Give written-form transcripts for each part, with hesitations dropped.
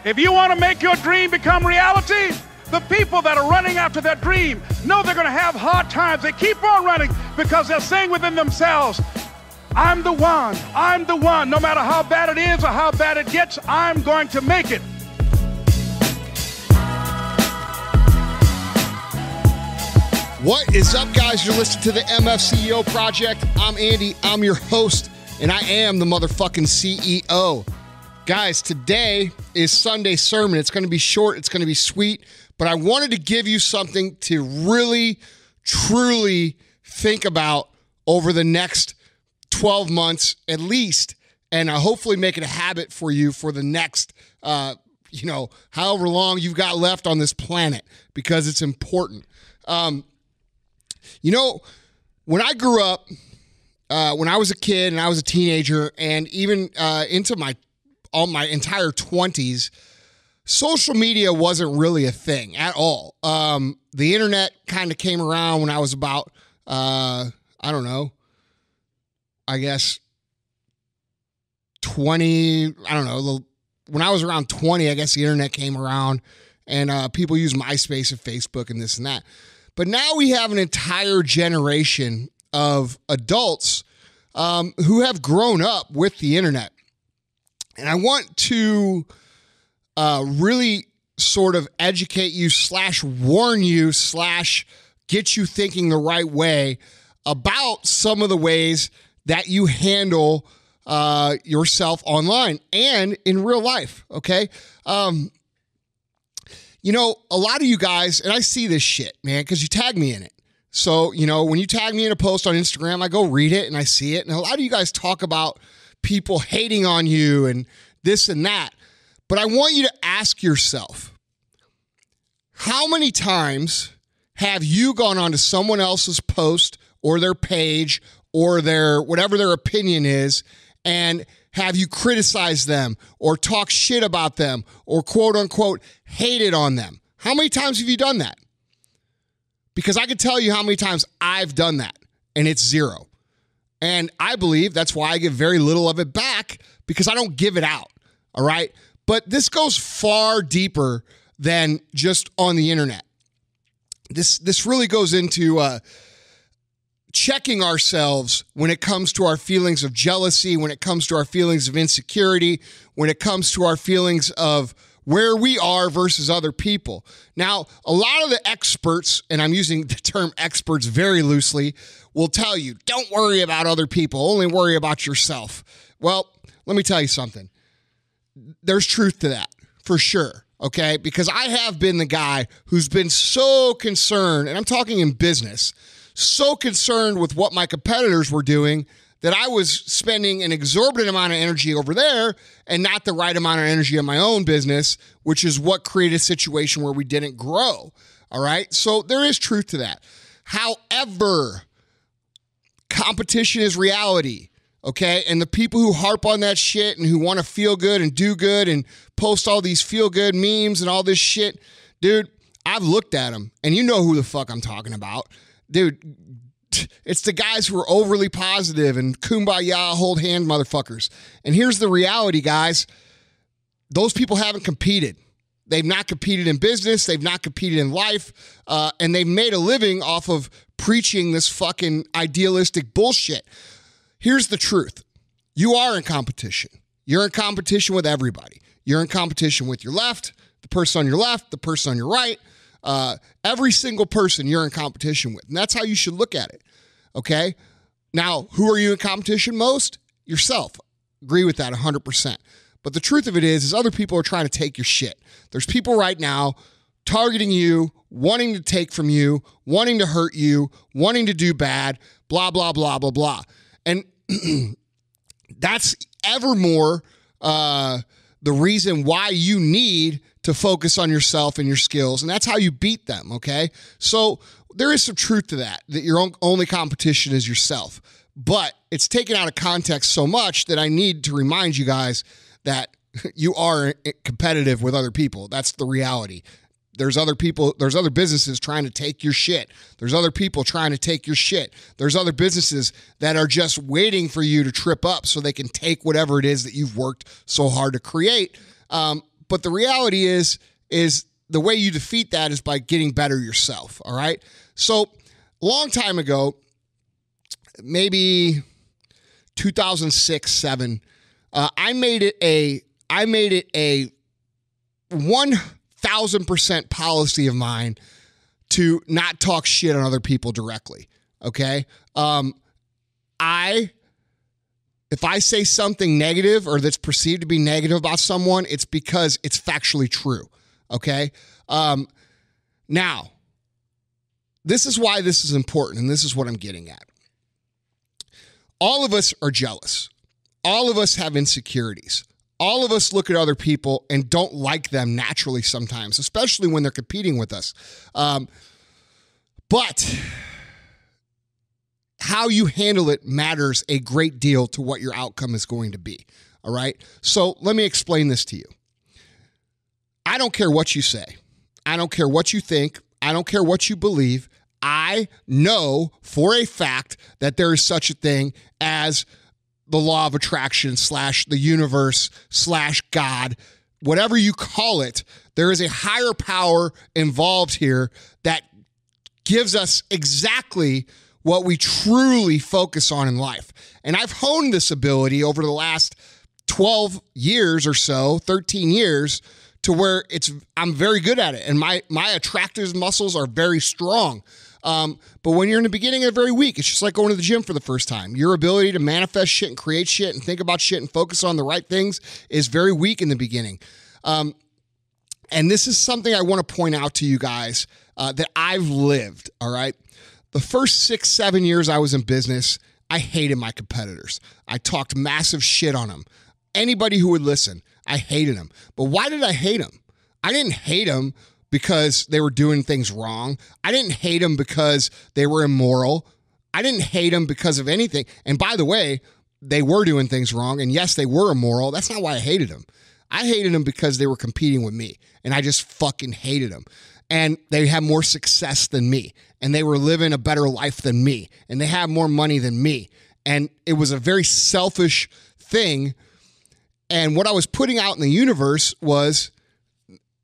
If you want to make your dream become reality, the people that are running after that dream know they're going to have hard times. They keep on running because they're saying within themselves, I'm the one, I'm the one. No matter how bad it is or how bad it gets, I'm going to make it. What is up, guys? You're listening to the MFCEO Project. I'm Andy. I'm your host, and I am the motherfucking CEO. Guys, today is Sunday sermon. It's going to be short. It's going to be sweet. But I wanted to give you something to really, truly think about over the next 12 months at least, and hopefully make it a habit for you for the next, however long you've got left on this planet, because it's important. When I grew up, when I was a kid and I was a teenager, and even into my entire 20s, social media wasn't really a thing at all. The internet kind of came around when I was about, I guess 20, when I was around 20, I guess the internet came around, and people used MySpace and Facebook and this and that. But now we have an entire generation of adults who have grown up with the internet. And I want to really sort of educate you / warn you / get you thinking the right way about some of the ways that you handle yourself online and in real life, okay? A lot of you guys, and I see this shit, man, because you tag me in it. So, when you tag me in a post on Instagram, I go read it and I see it. And a lot of you guys talk about people hating on you and this and that. But I want you to ask yourself, how many times have you gone onto someone else's post or their page or their whatever their opinion is, and have you criticized them or talked shit about them or quote unquote hated on them? How many times have you done that? Because I can tell you how many times I've done that, and it's zero. And I believe that's why I get very little of it back, because I don't give it out. All right. But this goes far deeper than just on the internet. This really goes into checking ourselves when it comes to our feelings of jealousy, when it comes to our feelings of insecurity, when it comes to our feelings of where we are versus other people. Now, a lot of the experts, and I'm using the term experts very loosely, will tell you, don't worry about other people, only worry about yourself. Well, let me tell you something. There's truth to that, for sure, okay? Because I have been the guy who's been so concerned, and I'm talking in business, so concerned with what my competitors were doing that I was spending an exorbitant amount of energy over there and not the right amount of energy in my own business, which is what created a situation where we didn't grow. All right. So there is truth to that. However, competition is reality. Okay. And the people who harp on that shit and who want to feel good and do good and post all these feel good memes and all this shit, dude, I've looked at them, and you know who the fuck I'm talking about. Dude, it's the guys who are overly positive and kumbaya, hold hand motherfuckers. And here's the reality, guys. Those people haven't competed. They've not competed in business. They've not competed in life. And they've made a living off of preaching this fucking idealistic bullshit. Here's the truth. You are in competition. You're in competition with everybody. You're in competition with your left, the person on your left, the person on your right. Every single person you're in competition with. And that's how you should look at it. Okay. Now, who are you in competition most? Yourself. Agree with that 100%. But the truth of it is other people are trying to take your shit. There's people right now targeting you, wanting to take from you, wanting to hurt you, wanting to do bad, blah, blah, blah, blah, blah. And that's ever more, the reason why you need to focus on yourself and your skills. And that's how you beat them, okay? So there is some truth to that your only competition is yourself. But it's taken out of context so much that I need to remind you guys that you are competitive with other people. That's the reality. There's other people, there's other businesses trying to take your shit. There's other people trying to take your shit. There's other businesses that are just waiting for you to trip up so they can take whatever it is that you've worked so hard to create. But the reality is the way you defeat that is by getting better yourself. All right. So a long time ago, maybe 2006, 7, I made it a 1,000% policy of mine to not talk shit on other people directly. Okay. If I say something negative or that's perceived to be negative about someone, it's because it's factually true. Okay. Now, this is why this is important, and this is what I'm getting at. All of us are jealous. All of us have insecurities. All of us look at other people and don't like them naturally sometimes, especially when they're competing with us. But how you handle it matters a great deal to what your outcome is going to be. All right. So let me explain this to you. I don't care what you say. I don't care what you think. I don't care what you believe. I know for a fact that there is such a thing as the law of attraction / the universe / God, whatever you call it. There is a higher power involved here that gives us exactly what we truly focus on in life. And I've honed this ability over the last 12 years or so, 13 years, to where I'm very good at it. And my attractive muscles are very strong. But when you're in the beginning, they're very weak. It's just like going to the gym for the first time. Your ability to manifest shit and create shit and think about shit and focus on the right things is very weak in the beginning. And this is something I want to point out to you guys that I've lived, all right? The first 6, 7 years I was in business, I hated my competitors. I talked massive shit on them. Anybody who would listen, I hated them. But why did I hate them? I didn't hate them because they were doing things wrong. I didn't hate them because they were immoral. I didn't hate them because of anything. And by the way, they were doing things wrong. And yes, they were immoral. That's not why I hated them. I hated them because they were competing with me. And I just fucking hated them. And they had more success than me. And they were living a better life than me. And they had more money than me. And it was a very selfish thing. And what I was putting out in the universe was,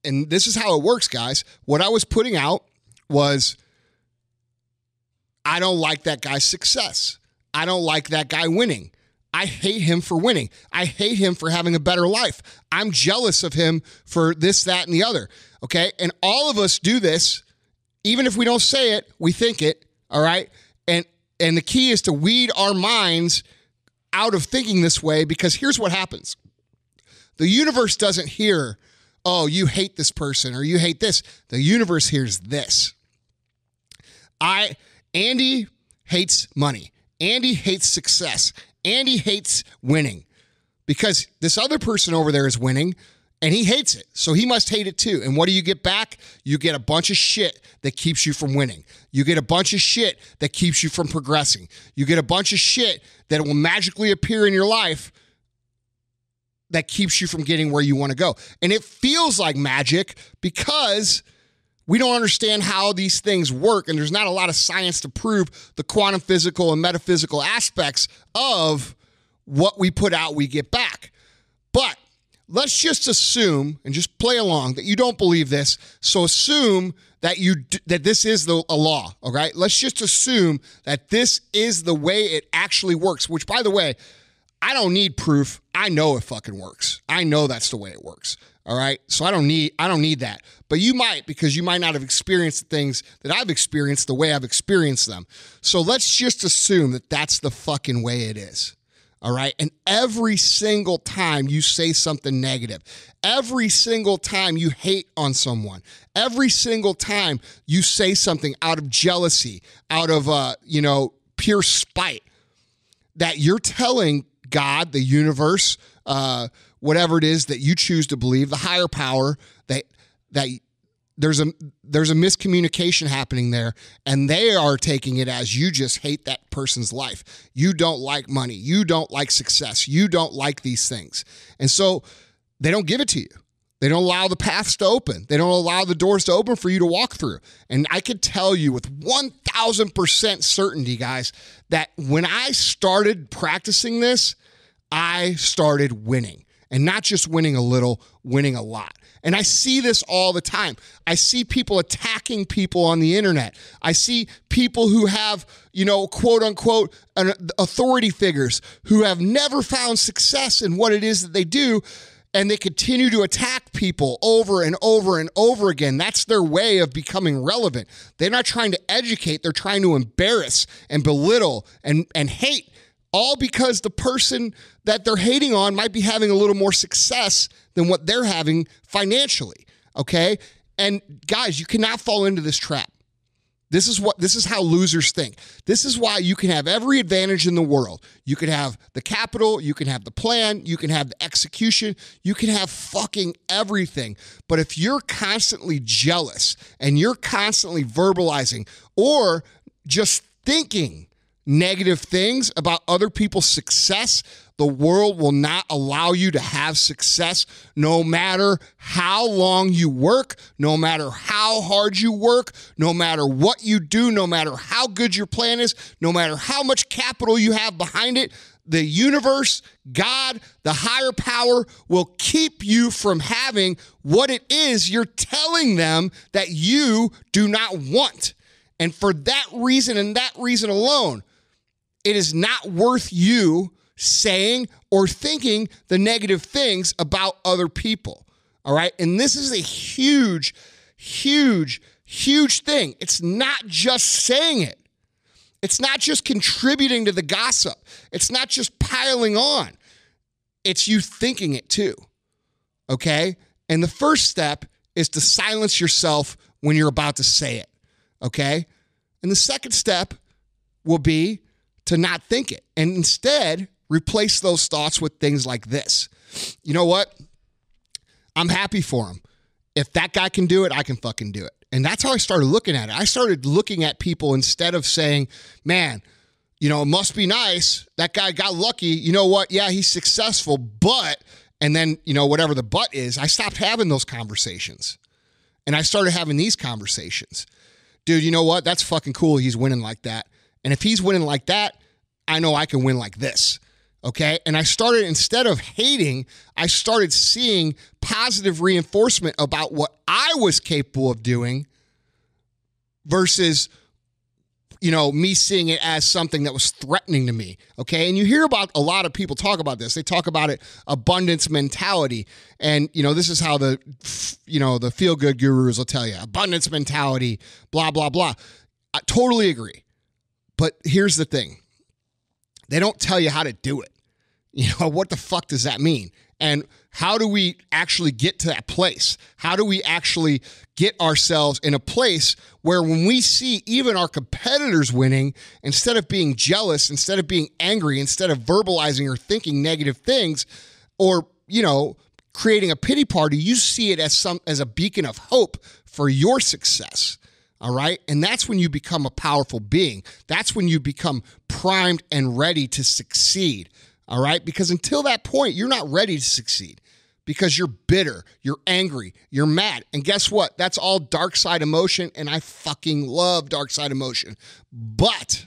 and this is how it works, guys. What I was putting out was, I don't like that guy's success. I don't like that guy winning. I hate him for winning. I hate him for having a better life. I'm jealous of him for this, that, and the other. Okay. And all of us do this. Even if we don't say it, we think it. All right. And the key is to weed our minds out of thinking this way, because here's what happens. The universe doesn't hear, oh, you hate this person or you hate this. The universe hears this. Andy hates money. Andy hates success. Andy hates winning because this other person over there is winning and he hates it. So he must hate it too. And what do you get back? You get a bunch of shit that keeps you from winning. You get a bunch of shit that keeps you from progressing. You get a bunch of shit that will magically appear in your life that keeps you from getting where you want to go. And it feels like magic because we don't understand how these things work, and there's not a lot of science to prove the quantum physical and metaphysical aspects of what we put out, we get back. But let's just assume, and just play along, that you don't believe this. So assume that that this is a law, all right? Let's just assume that this is the way it actually works, which, by the way, I don't need proof. I know it fucking works. I know that's the way it works. All right. So I don't need that. But you might, because you might not have experienced the things that I've experienced the way I've experienced them. So let's just assume that that's the fucking way it is. All right. And every single time you say something negative, every single time you hate on someone, every single time you say something out of jealousy, out of, pure spite, that you're telling God, the universe, whatever it is that you choose to believe, the higher power, that there's a miscommunication happening there, and they are taking it as you just hate that person's life. You don't like money. You don't like success. You don't like these things. And so they don't give it to you. They don't allow the paths to open. They don't allow the doors to open for you to walk through. And I could tell you with 1,000% certainty, guys, that when I started practicing this, I started winning. and not just winning a little, winning a lot. And I see this all the time. I see people attacking people on the internet. I see people who have, quote unquote, authority figures who have never found success in what it is that they do. And they continue to attack people over and over and over again. That's their way of becoming relevant. They're not trying to educate. They're trying to embarrass and belittle and hate, all because the person that they're hating on might be having a little more success than what they're having financially, okay? And guys, you cannot fall into this trap. This is how losers think. This is why you can have every advantage in the world. You can have the capital, you can have the plan, you can have the execution, you can have fucking everything. But if you're constantly jealous and you're constantly verbalizing or just thinking negative things about other people's success, the world will not allow you to have success no matter how long you work, no matter how hard you work, no matter what you do, no matter how good your plan is, no matter how much capital you have behind it. The universe, God, the higher power will keep you from having what it is you're telling them that you do not want. And for that reason and that reason alone, it is not worth you saying or thinking the negative things about other people. All right. And this is a huge, huge, huge thing. It's not just saying it. It's not just contributing to the gossip. It's not just piling on. It's you thinking it too. Okay. And the first step is to silence yourself when you're about to say it. Okay. And the second step will be to not think it and instead replace those thoughts with things like this. You know what? I'm happy for him. If that guy can do it, I can fucking do it. And that's how I started looking at it. I started looking at people instead of saying, man, it must be nice. That guy got lucky. You know what? Yeah, he's successful, but, and then, whatever the but is, I stopped having those conversations. And I started having these conversations. Dude, you know what? That's fucking cool. He's winning like that. And if he's winning like that, I know I can win like this. Okay. And I started, instead of hating, I started seeing positive reinforcement about what I was capable of doing versus, me seeing it as something that was threatening to me. Okay. And you hear about a lot of people talk about this. They talk about it, abundance mentality. And, this is how the feel-good gurus will tell you, abundance mentality, blah, blah, blah. I totally agree. But here's the thing. They don't tell you how to do it. What the fuck does that mean? And how do we actually get to that place? How do we actually get ourselves in a place where when we see even our competitors winning, instead of being jealous, instead of being angry, instead of verbalizing or thinking negative things or, creating a pity party, you see it as a beacon of hope for your success. All right. And that's when you become a powerful being. That's when you become primed and ready to succeed. All right. Because until that point, you're not ready to succeed because you're bitter, you're angry, you're mad. And guess what? That's all dark side emotion. And I fucking love dark side emotion. But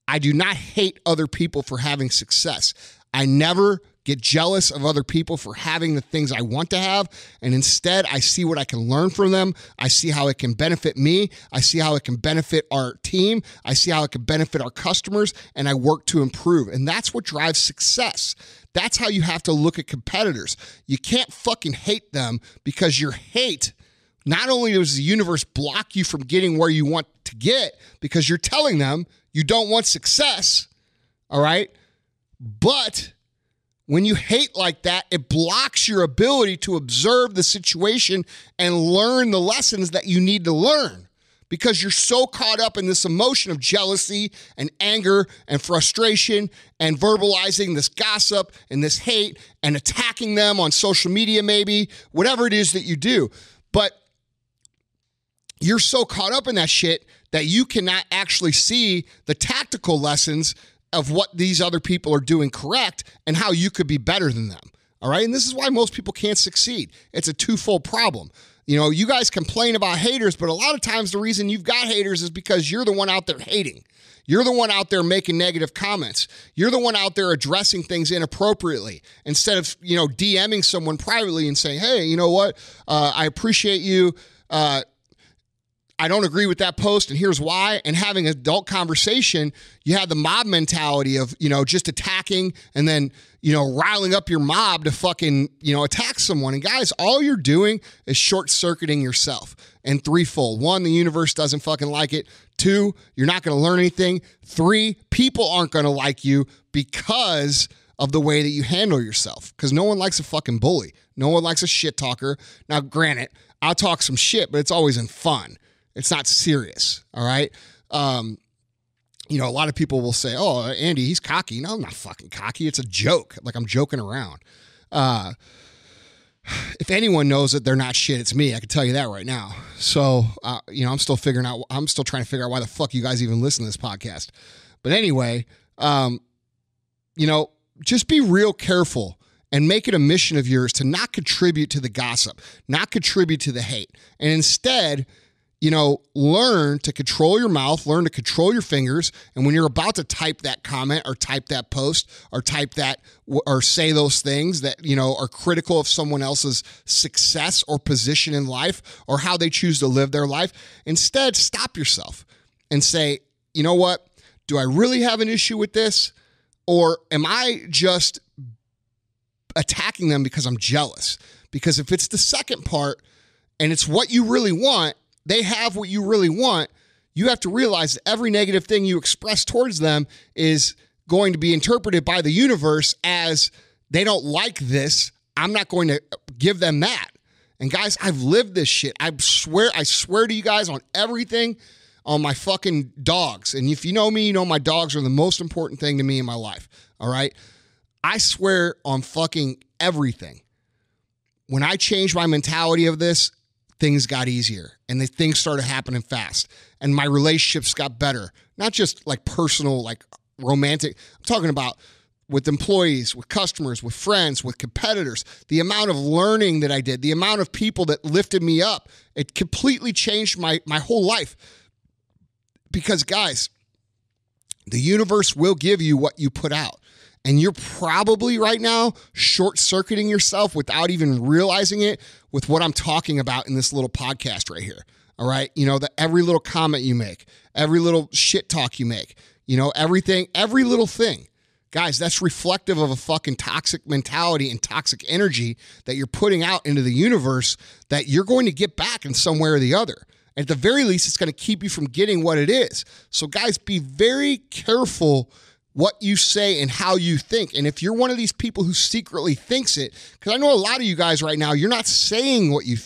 I do not hate other people for having success. I never get jealous of other people for having the things I want to have. And instead, I see what I can learn from them. I see how it can benefit me. I see how it can benefit our team. I see how it can benefit our customers. And I work to improve. And that's what drives success. That's how you have to look at competitors. You can't fucking hate them because your hate, not only does the universe block you from getting where you want to get because you're telling them you don't want success, all right? But when you hate like that, it blocks your ability to observe the situation and learn the lessons that you need to learn because you're so caught up in this emotion of jealousy and anger and frustration and verbalizing this gossip and this hate and attacking them on social media, maybe, whatever it is that you do. But you're so caught up in that shit that you cannot actually see the tactical lessons of what these other people are doing correct and how you could be better than them. All All right. And this is why most people can't succeed. It's a twofold problem. You know, you guys complain about haters, but a lot of times the reason you've got haters is because you're the one out there hating. You're the one out there making negative comments. You're the one out there addressing things inappropriately instead of, you know, DMing someone privately and saying, hey, you know what? I appreciate you. I don't agree with that post, and here's why. And having an adult conversation, you have the mob mentality of, you know, just attacking and then, you know, riling up your mob to fucking, you know, attack someone. And guys, all you're doing is short-circuiting yourself. And threefold. 1, the universe doesn't fucking like it. 2, you're not going to learn anything. 3, people aren't going to like you because of the way that you handle yourself. Because no one likes a fucking bully. No one likes a shit talker. Now, granted, I'll talk some shit, but it's always in fun. It's not serious, all right? You know, a lot of people will say, oh, Andy, he's cocky. No, I'm not fucking cocky. It's a joke. Like, I'm joking around. If anyone knows that they're not shit, it's me. I can tell you that right now. So, you know, I'm still trying to figure out why the fuck you guys even listen to this podcast. But anyway, you know, just be real careful and make it a mission of yours to not contribute to the gossip, not contribute to the hate. And instead, you know, learn to control your mouth, learn to control your fingers. And when you're about to type that comment or type that post or type that or say those things that, you know, are critical of someone else's success or position in life or how they choose to live their life, instead, stop yourself and say, you know what? Do I really have an issue with this? Or am I just attacking them because I'm jealous? Because if it's the second part and it's what you really want, they have what you really want, you have to realize that every negative thing you express towards them is going to be interpreted by the universe as they don't like this. I'm not going to give them that. And guys, I've lived this shit. I swear to you guys on everything, on my fucking dogs. And if you know me, you know my dogs are the most important thing to me in my life. All right. I swear on fucking everything. When I changed my mentality of this, things got easier and the things started happening fast and my relationships got better. Not just like personal, like romantic. I'm talking about with employees, with customers, with friends, with competitors. The amount of learning that I did, the amount of people that lifted me up, it completely changed my whole life. Because guys, the universe will give you what you put out. And you're probably right now short-circuiting yourself without even realizing it with what I'm talking about in this little podcast right here. All right. You know, that every little comment you make, every little shit talk you make, you know, everything, every little thing. Guys, that's reflective of a fucking toxic mentality and toxic energy that you're putting out into the universe that you're going to get back in some way or the other. At the very least, it's going to keep you from getting what it is. So guys, be very careful what you say and how you think. And if you're one of these people who secretly thinks it, because I know a lot of you guys right now, you're not saying what you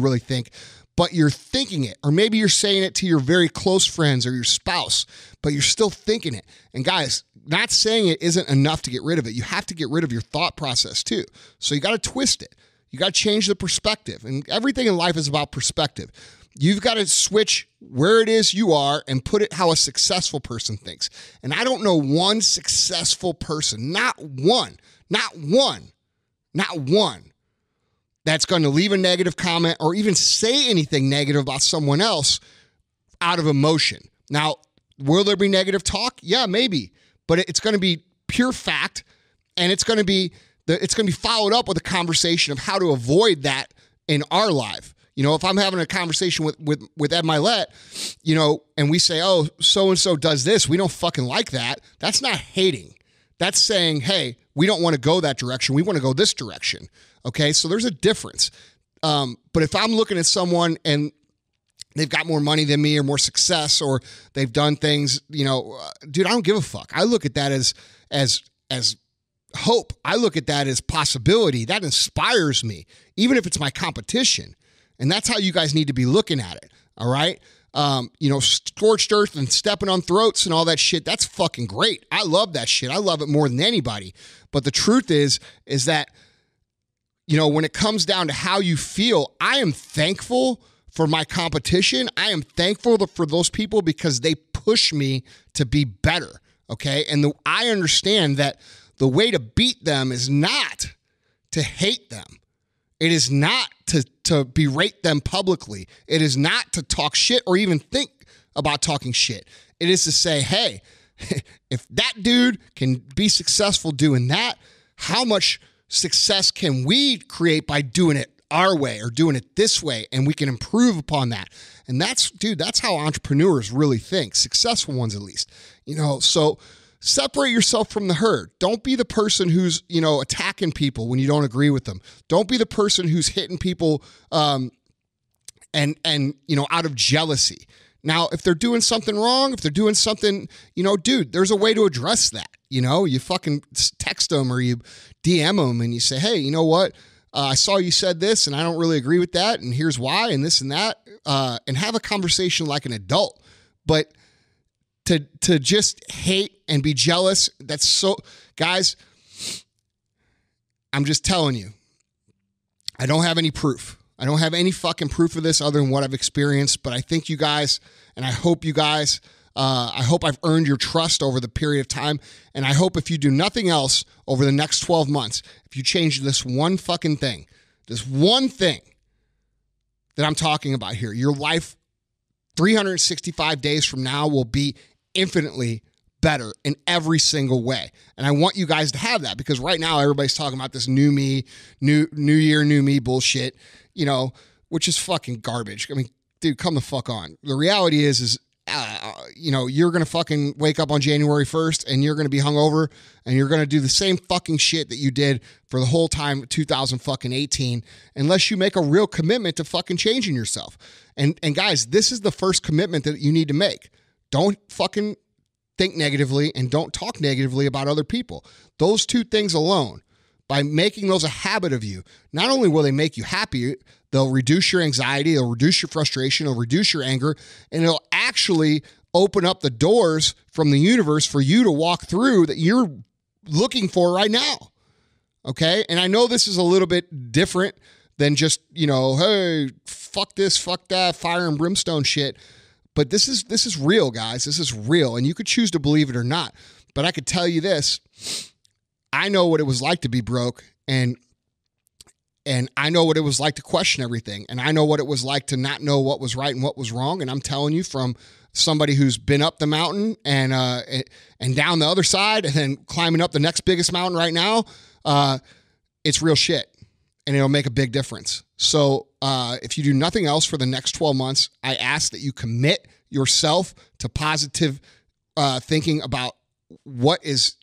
really think, but you're thinking it. Or maybe you're saying it to your very close friends or your spouse, but you're still thinking it. And guys, not saying it isn't enough to get rid of it. You have to get rid of your thought process too. So you got to twist it. You got to change the perspective. And everything in life is about perspective. You've got to switch where it is you are and put it how a successful person thinks. And I don't know one successful person, not one, that's going to leave a negative comment or even say anything negative about someone else out of emotion. Now, will there be negative talk? Yeah, maybe. But it's going to be pure fact, and it's going to be followed up with a conversation of how to avoid that in our life. You know, if I'm having a conversation with Ed Milet, you know, and we say, oh, so-and-so does this, we don't fucking like that. That's not hating. That's saying, hey, we don't want to go that direction. We want to go this direction. Okay, so there's a difference. But if I'm looking at someone and they've got more money than me or more success or they've done things, you know, dude, I don't give a fuck. I look at that as hope. I look at that as possibility. That inspires me, even if it's my competition. And that's how you guys need to be looking at it. All right. You know, scorched earth and stepping on throats and all that shit. That's fucking great. I love that shit. I love it more than anybody. But the truth is that, you know, when it comes down to how you feel, I am thankful for my competition. I am thankful for those people because they push me to be better. Okay. And I understand that the way to beat them is not to hate them. It is not to berate them publicly. It is not to talk shit or even think about talking shit. It is to say, hey, if that dude can be successful doing that, how much success can we create by doing it our way or doing it this way? And we can improve upon that. And that's how entrepreneurs really think, successful ones at least. So separate yourself from the herd. Don't be the person who's, attacking people when you don't agree with them. Don't be the person who's hitting people and out of jealousy. Now, if they're doing something wrong, if they're doing something, dude, there's a way to address that. You fucking text them or you DM them and you say, hey, you know what? I saw you said this and I don't really agree with that. And here's why and this and that. And have a conversation like an adult. But to just hate and be jealous, that's so, guys, I'm just telling you, I don't have any proof. I don't have any fucking proof of this other than what I've experienced, but I think you guys, and I hope you guys, I hope I've earned your trust over the period of time, and I hope if you do nothing else over the next 12 months, if you change this one fucking thing, this one thing that I'm talking about here, your life 365 days from now will be infinitely better in every single way. And I want you guys to have that because right now everybody's talking about this new me, new year, new me bullshit, which is fucking garbage. I mean, dude, come the fuck on. The reality is you're going to fucking wake up on January 1st and you're going to be hungover and you're going to do the same fucking shit that you did for the whole time 2018 unless you make a real commitment to fucking changing yourself. And guys, this is the first commitment that you need to make. Don't fucking think negatively and don't talk negatively about other people. Those two things alone, by making those a habit of you, not only will they make you happy, they'll reduce your anxiety, they'll reduce your frustration, they'll reduce your anger, and it'll actually open up the doors from the universe for you to walk through that you're looking for right now. Okay? And I know this is a little bit different than just, hey, fuck this, fuck that, fire and brimstone shit. But this is real, guys. This is real. And you could choose to believe it or not. But I could tell you this. I know what it was like to be broke. And I know what it was like to question everything. And I know what it was like to not know what was right and what was wrong. And I'm telling you from somebody who's been up the mountain and down the other side and then climbing up the next biggest mountain right now, it's real shit. And it'll make a big difference. So if you do nothing else for the next 12 months, I ask that you commit yourself to positive thinking about what is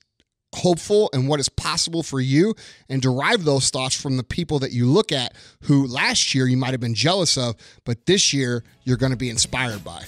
hopeful and what is possible for you and derive those thoughts from the people that you look at who last year you might have been jealous of, but this year you're going to be inspired by.